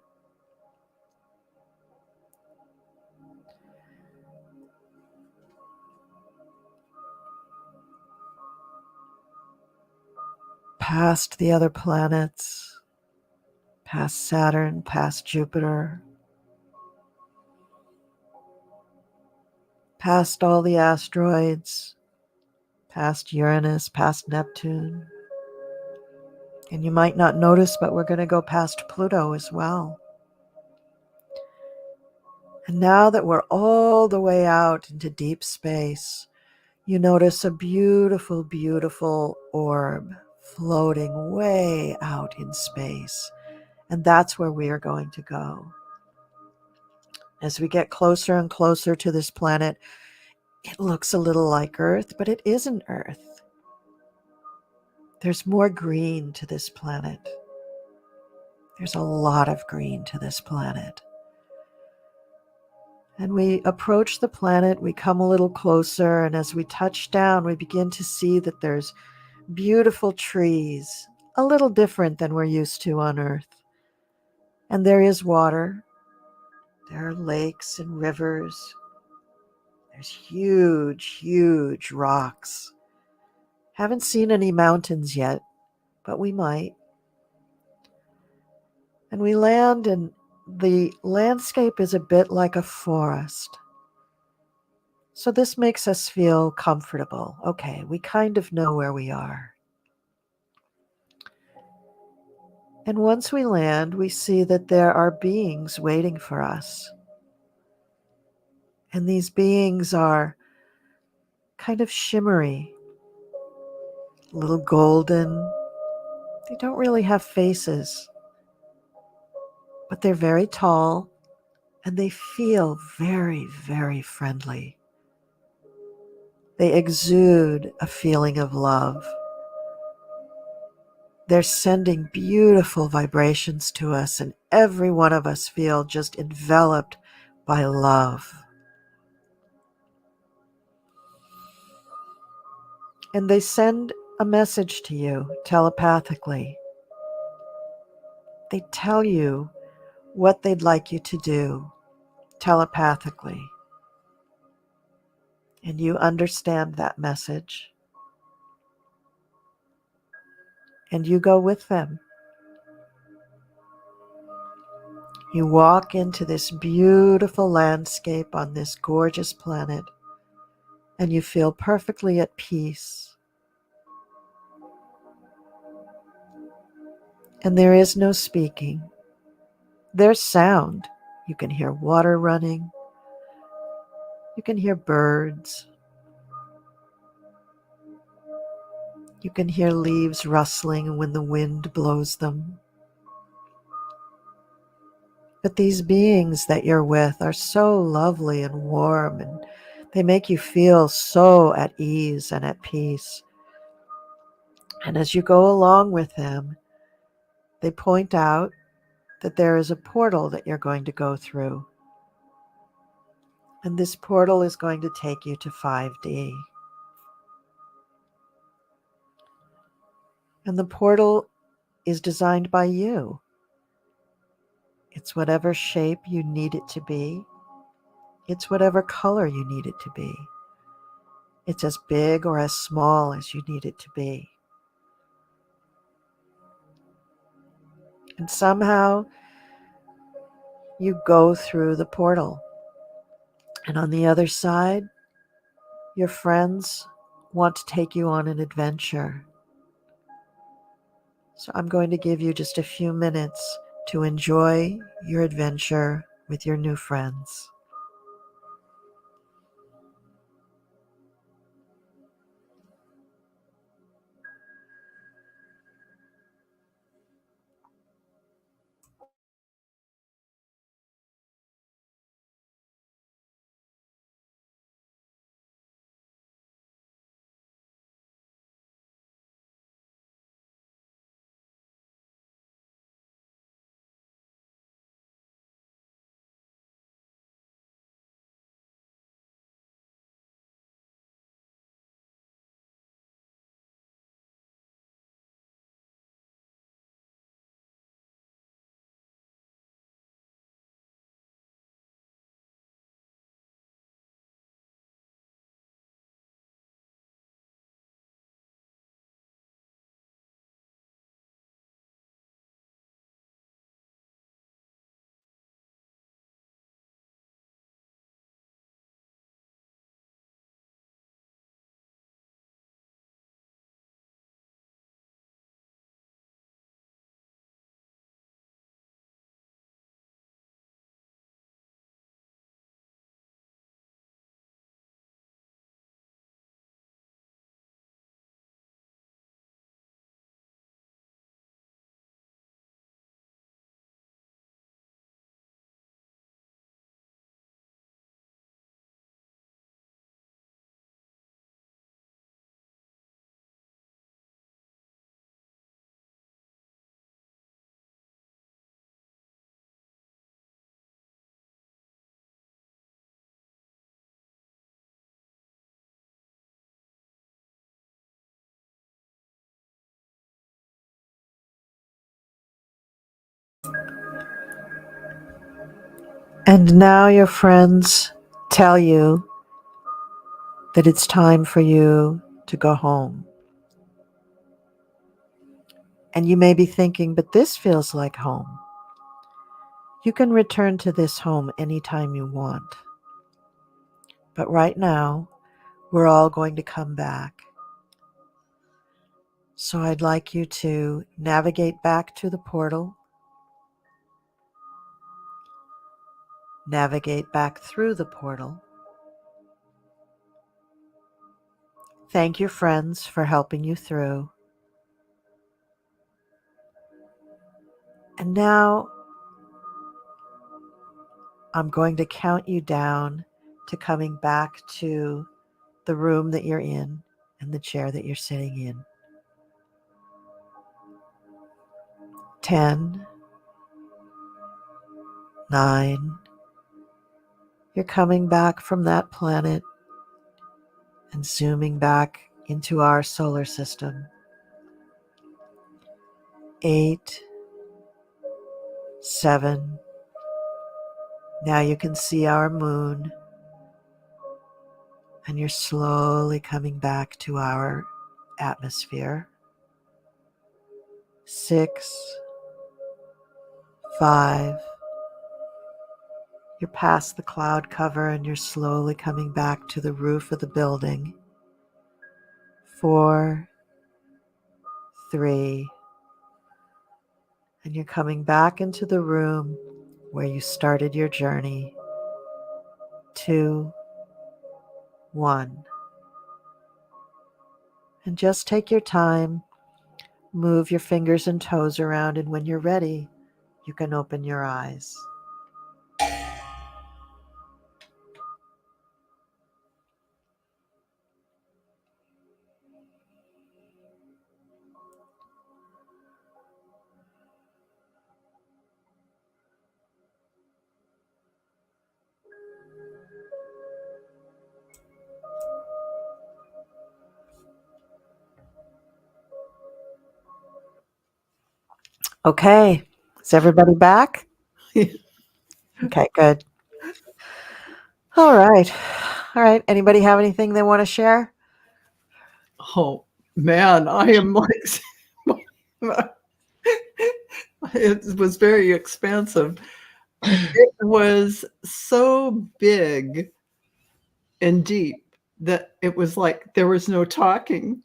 Past the other planets, past Saturn, past Jupiter, past all the asteroids, past Uranus, past Neptune. And you might not notice, but we're going to go past Pluto as well. And now that we're all the way out into deep space, you notice a beautiful, beautiful orb floating way out in space. And that's where we are going to go. As we get closer and closer to this planet, it looks a little like Earth, but it isn't Earth. There's more green to this planet. There's a lot of green to this planet. And we approach the planet, we come a little closer, and as we touch down, we begin to see that there's beautiful trees, a little different than we're used to on Earth. And there is water. There are lakes and rivers. There's huge, huge rocks. Haven't seen any mountains yet, but we might. And we land, and the landscape is a bit like a forest. So this makes us feel comfortable. Okay, we kind of know where we are. And once we land, we see that there are beings waiting for us. And these beings are kind of shimmery, a little golden. They don't really have faces, but they're very tall, and they feel very, very friendly. They exude a feeling of love. They're sending beautiful vibrations to us, and every one of us feel just enveloped by love. And they send a message to you telepathically. They tell you what they'd like you to do telepathically. And you understand that message. and you go with them. You walk into this beautiful landscape on this gorgeous planet, and you feel perfectly at peace. And there is no speaking. There's sound. You can hear water running. You can hear birds. You can hear leaves rustling when the wind blows them. But these beings that you're with are so lovely and warm, and they make you feel so at ease and at peace. And as you go along with them, they point out that there is a portal that you're going to go through. And this portal is going to take you to 5D. And the portal is designed by you. It's whatever shape you need it to be. It's whatever color you need it to be. It's as big or as small as you need it to be. And somehow you go through the portal. And on the other side, your friends want to take you on an adventure. So I'm going to give you just a few minutes to enjoy your adventure with your new friends. And now your friends tell you that it's time for you to go home. And you may be thinking, but this feels like home. You can return to this home anytime you want. But right now, we're all going to come back. So I'd like you to navigate back to the portal, navigate back through the portal. Thank your friends for helping you through. And now I'm going to count you down to coming back to the room that you're in and the chair that you're sitting in. 10, 9, you're coming back from that planet and zooming back into our solar system. 8, 7, now you can see our moon, and you're slowly coming back to our atmosphere. 6, 5. You're past the cloud cover and you're slowly coming back to the roof of the building. 4, 3. And you're coming back into the room where you started your journey. 2, 1. And just take your time, move your fingers and toes around, and when you're ready, you can open your eyes. Okay, is everybody back? Okay, good. All right. All right. Anybody have anything they want to share? Oh man, I am like, it was very expansive. It was so big and deep that it was like there was no talking.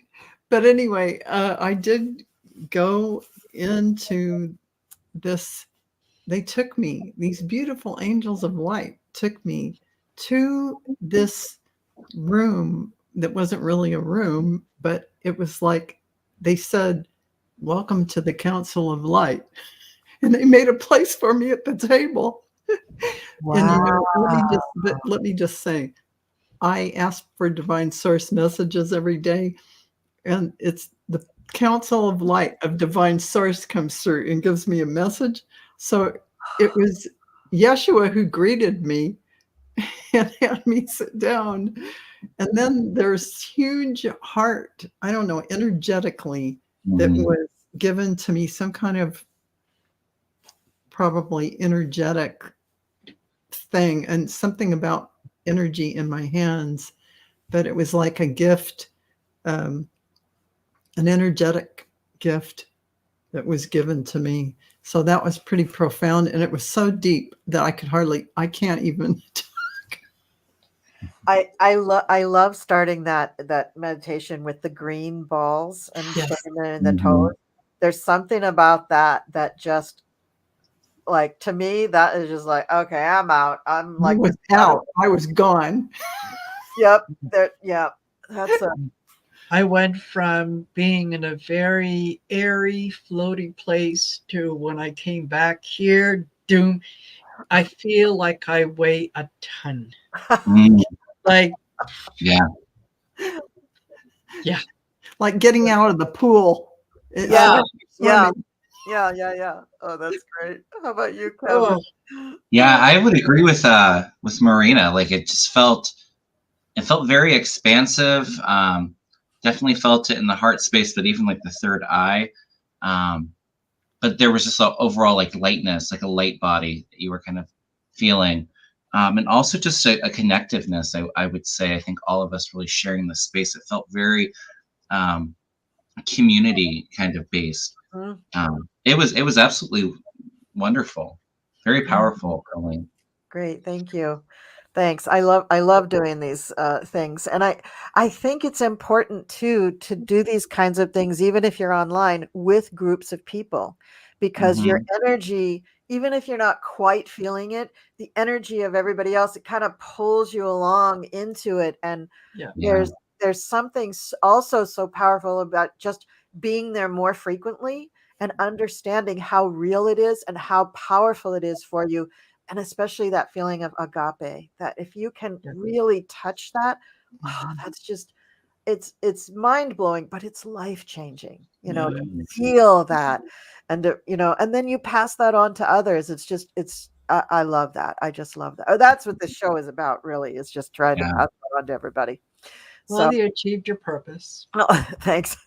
But anyway, I did go into this. They took me, these beautiful angels of light took me to this room that wasn't really a room, but it was like they said, "Welcome to the Council of Light." And they made a place for me at the table. Wow. And let me just say, I ask for divine source messages every day, and it's the Council of Light of divine source comes through and gives me a message. So it was Yeshua who greeted me and had me sit down. And then there's huge heart, I don't know, energetically, that was given to me, some kind of probably energetic thing, and something about energy in my hands, but it was like a gift, an energetic gift that was given to me. So that was pretty profound, and it was so deep that I can't even talk. I love starting that meditation with the green balls and putting them in the toes. There's something about that just, like, to me, that is just like, okay, I'm out. I'm like, I was out. I was gone. Yep. Yeah. That's I went from being in a very airy, floaty place to when I came back here, I feel like I weigh a ton. Like, yeah. Like getting out of the pool. Yeah. Oh, that's great. How about you, Kevin? Yeah, I would agree with Marina. Like, it felt very expansive. Definitely felt it in the heart space, but even like the third eye. But there was just an overall like lightness, like a light body that you were kind of feeling. And also just a connectiveness, I would say. I think all of us really sharing the space. It felt very community kind of based. It was absolutely wonderful, very powerful, Colleen. Great, thank you. Thanks. I love doing these things, and I think it's important too to do these kinds of things, even if you're online, with groups of people, because your energy, even if you're not quite feeling it, the energy of everybody else, it kind of pulls you along into it, and there's something also so powerful about just being there more frequently and understanding how real it is and how powerful it is for you. And especially that feeling of agape, that if you can really touch that, that's just, it's mind blowing, but it's life changing, to feel that. And, and then you pass that on to others. It's just, I love that. I just love that. Oh, that's what this show is about, really, is just trying to pass that on to everybody. Well, you achieved your purpose. Oh, thanks.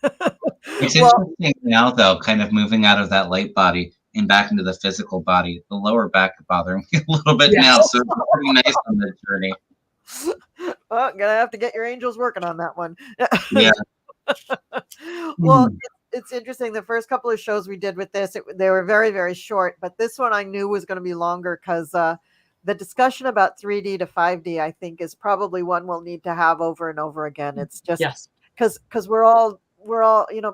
It's interesting now, though, kind of moving out of that light body and back into the physical body. The lower back is bothering me a little bit now, so it's pretty nice on the journey. Well, gonna have to get your angels working on that one. Yeah. Well, it's interesting. The first couple of shows we did with this, they were very, very short, but this one I knew was going to be longer because the discussion about 3D to 5D, I think, is probably one we'll need to have over and over again. It's just Yes. because we're all,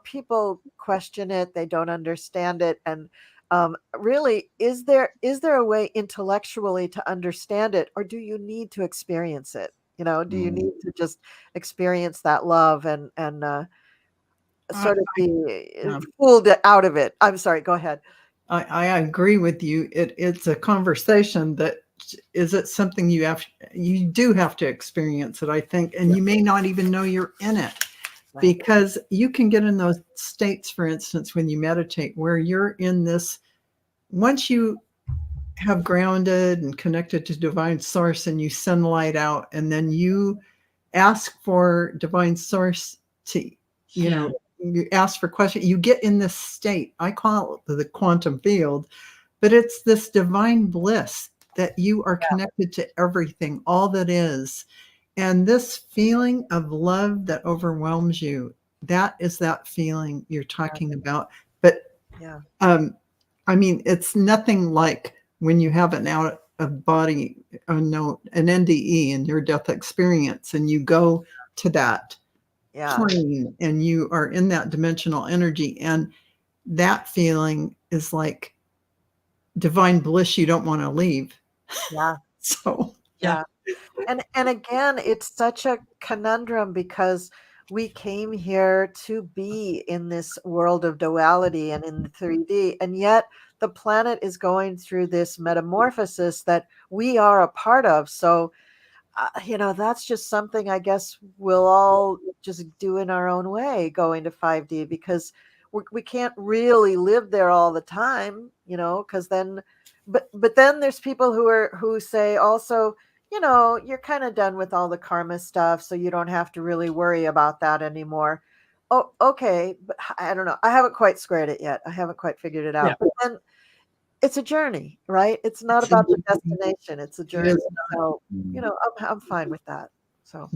people question it, they don't understand it, and really, is there a way intellectually to understand it, or do you need to experience it? Do you need to just experience that love and sort of be fooled out of it? I'm sorry, go ahead. I agree with you. It's a conversation that is it something you do have to experience it, I think, and you may not even know you're in it. Right. Because you can get in those states, for instance, when you meditate, where you're in this, once you have grounded and connected to divine source and you send light out, and then you ask for divine source to, you ask for questions, you get in this state. I call it the quantum field, but it's this divine bliss that you are connected to everything, all that is. And this feeling of love that overwhelms you, that is that feeling you're talking about. But I mean, it's nothing like when you have an out of body, an NDE in your death experience, and you go to that plane and you are in that dimensional energy. And that feeling is like divine bliss you don't want to leave. Yeah. So, yeah. And again, it's such a conundrum because we came here to be in this world of duality and in 3D, and yet the planet is going through this metamorphosis that we are a part of. So, that's just something I guess we'll all just do in our own way, going to 5D, because we can't really live there all the time, because then, but then there's people who say also, you're kind of done with all the karma stuff, so you don't have to really worry about that anymore. Oh, okay, but I don't know. I haven't quite squared it yet. I haven't quite figured it out. Yeah. But then it's a journey, right? It's not about the destination. It's a journey. So, I'm fine with that. So,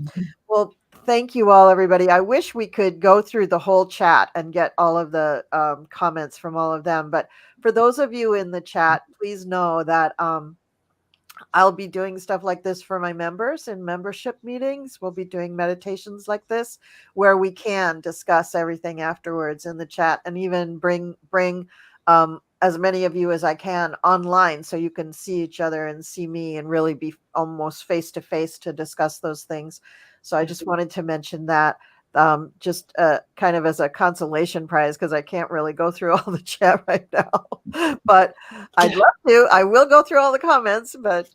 well, thank you all, everybody. I wish we could go through the whole chat and get all of the comments from all of them. But for those of you in the chat, please know that I'll be doing stuff like this for my members in membership meetings. We'll be doing meditations like this where we can discuss everything afterwards in the chat, and even bring as many of you as I can online so you can see each other and see me and really be almost face to face to discuss those things. So I just wanted to mention that. Just kind of as a consolation prize, because I can't really go through all the chat right now, but I'd love to. I will go through all the comments, but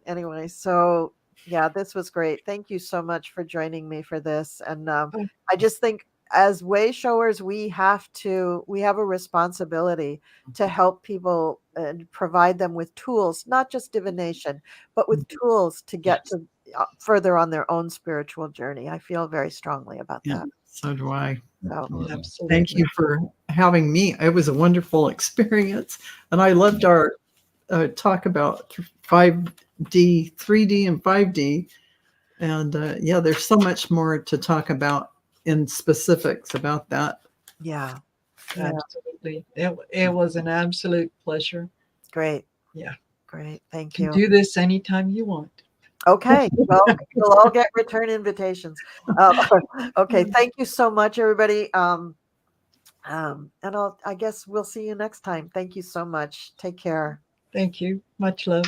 anyway, so yeah, this was great. Thank you so much for joining me for this. And I just think as way showers, we have a responsibility to help people and provide them with tools, not just divination, but with tools to get to further on their own spiritual journey. I feel very strongly about that. So do I. So, Absolutely. Thank you for having me. It was a wonderful experience. And I loved our talk about 5D, 3D, and 5D. And there's so much more to talk about in specifics about that. Yeah. Absolutely. It was an absolute pleasure. Great. Yeah. Great. Thank You you. can do this anytime you want. Okay. Well, we'll all get return invitations. Okay. Thank you so much, everybody. And I guess we'll see you next time. Thank you so much. Take care. Thank you. Much love.